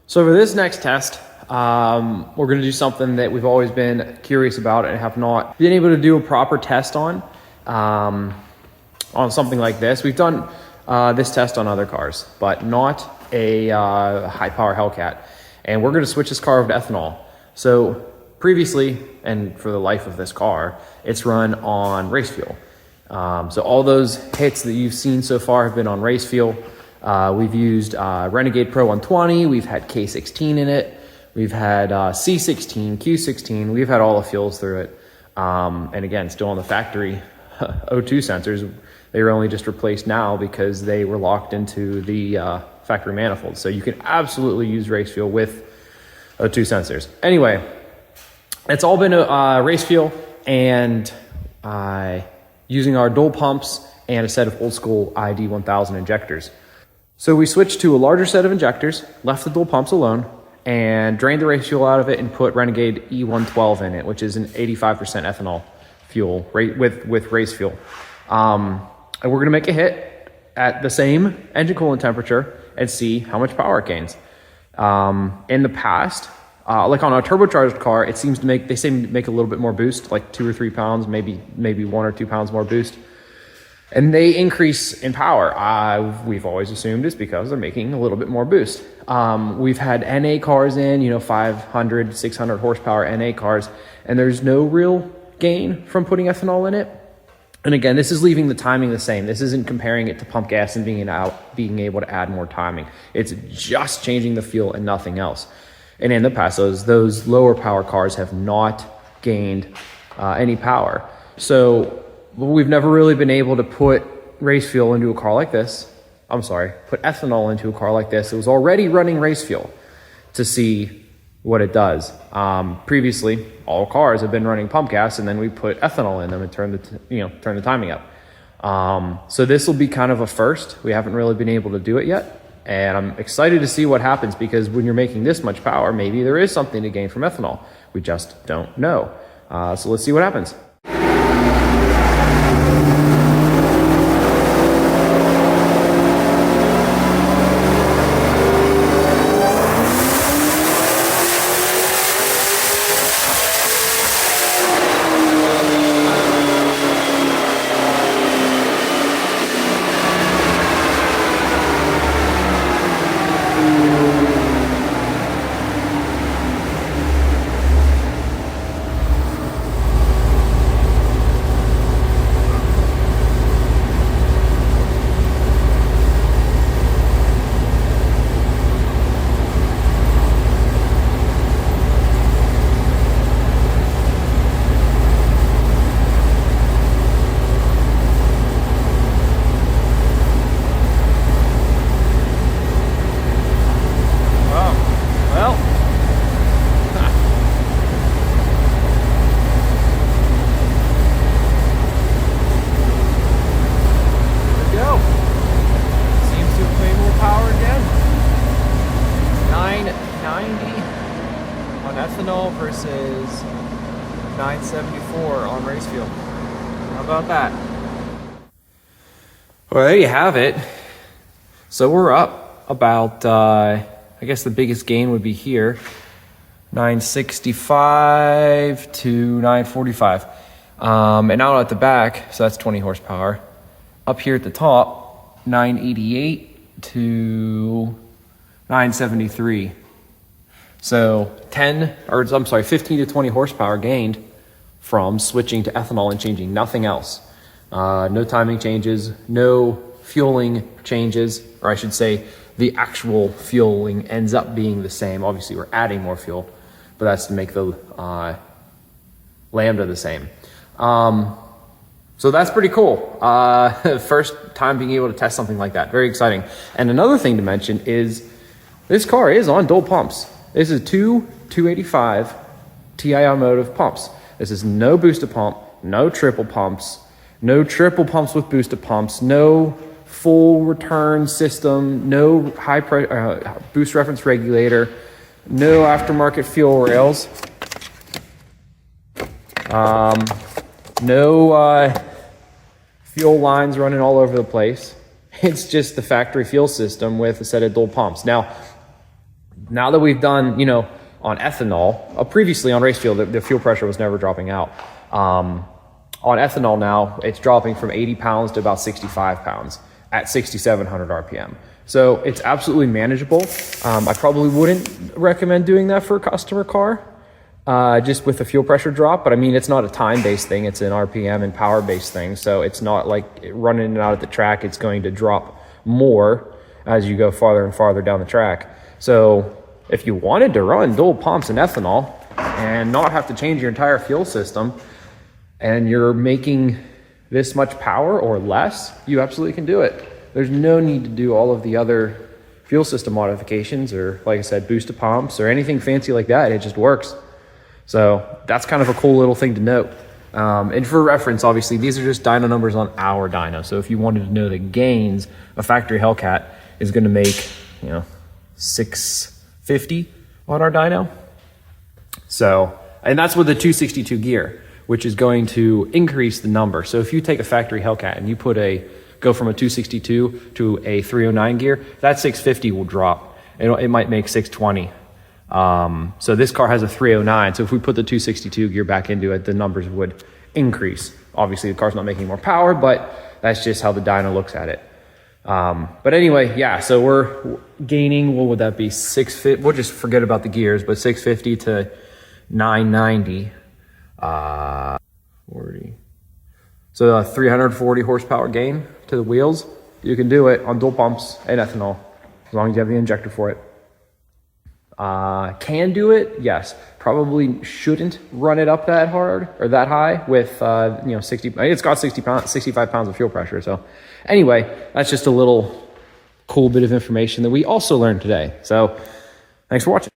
So for this next test, we're going to do something that we've always been curious about and have not been able to do a proper test on something like this. We've done this test on other cars, but not a high power Hellcat. And we're going to switch this car over to ethanol. So previously, and for the life of this car, it's run on race fuel. So all those hits that you've seen so far have been on race fuel. We've used Renegade Pro 120, we've had K16 in it, we've had C16, Q16, we've had all the fuels through it. And again, still on the factory O2 sensors. They were only just replaced now because they were locked into the factory manifold. So you can absolutely use race fuel with O2 sensors. Anyway, it's all been race fuel and using our dual pumps and a set of old school ID 1000 injectors. So we switched to a larger set of injectors, left the dual pumps alone, and drained the race fuel out of it and put Renegade E112 in it, which is an 85% ethanol fuel with race fuel. And we're gonna make a hit at the same engine coolant temperature and see how much power it gains. In the past, like on a turbocharged car, they seem to make a little bit more boost, like 2 or 3 pounds, maybe 1 or 2 pounds more boost. And they increase in power. We've always assumed it's because they're making a little bit more boost. We've had NA cars in, 500, 600 horsepower NA cars, and there's no real gain from putting ethanol in it. And again, this is leaving the timing the same. This isn't comparing it to pump gas and being able to add more timing. It's just changing the fuel and nothing else. And in the past, those lower power cars have not gained any power. So we've never really been able to put race fuel into a car like this. Put ethanol into a car like this. It was already running race fuel to see what it does. Previously, all cars have been running pump gas, and then we put ethanol in them and turn the timing up. So this will be kind of a first. We haven't really been able to do it yet, and I'm excited to see what happens, because when you're making this much power, maybe there is something to gain from ethanol. We just don't know. So let's see what happens. Ethanol versus 974 on race fuel. How about that? Well, there you have it. So we're up about, I guess the biggest gain would be here, 965 to 945. And out at the back, so that's 20 horsepower. Up here at the top, 988 to 973. So 15 to 20 horsepower gained from switching to ethanol and changing nothing else. No timing changes, no fueling changes, or I should say the actual fueling ends up being the same. Obviously we're adding more fuel, but that's to make the lambda the same. So that's pretty cool. First time being able to test something like that. Very exciting. And another thing to mention is this car is on dual pumps. This is two 285 TI Automotive pumps. This is no boosted pump, no triple pumps with boosted pumps, no full return system, no high boost reference regulator, no aftermarket fuel rails, no fuel lines running all over the place. It's just the factory fuel system with a set of dual pumps. Now, Now that we've done, on ethanol, previously on race fuel, the fuel pressure was never dropping out. On ethanol now, it's dropping from 80 pounds to about 65 pounds at 6,700 RPM. So it's absolutely manageable. I probably wouldn't recommend doing that for a customer car, just with the fuel pressure drop. But I mean, it's not a time-based thing. It's an RPM and power-based thing. So it's not like running in and out at the track. It's going to drop more as you go farther and farther down the track. So if you wanted to run dual pumps and ethanol and not have to change your entire fuel system, and you're making this much power or less, you absolutely can do it. There's no need to do all of the other fuel system modifications or, like I said, booster pumps or anything fancy like that. It just works. So that's kind of a cool little thing to note. And for reference, obviously, these are just dyno numbers on our dyno. So if you wanted to know the gains, a factory Hellcat is going to make, 650 on our dyno. So, and that's with the 262 gear, which is going to increase the number. So if you take a factory Hellcat and you go from a 262 to a 309 gear, that 650 will drop. It might make 620. So this car has a 309. So if we put the 262 gear back into it, the numbers would increase. Obviously, the car's not making more power, but that's just how the dyno looks at it. But anyway, yeah, so we're gaining, what would that be? 650, we'll just forget about the gears, but 650 to 990, 40. So a 340 horsepower gain to the wheels. You can do it on dual pumps and ethanol, as long as you have the injector for it. Can do it, yes. Probably shouldn't run it up that hard or that high with 60. It's got 65 pounds of fuel pressure. So anyway, that's just a little cool bit of information that we also learned today. So thanks for watching.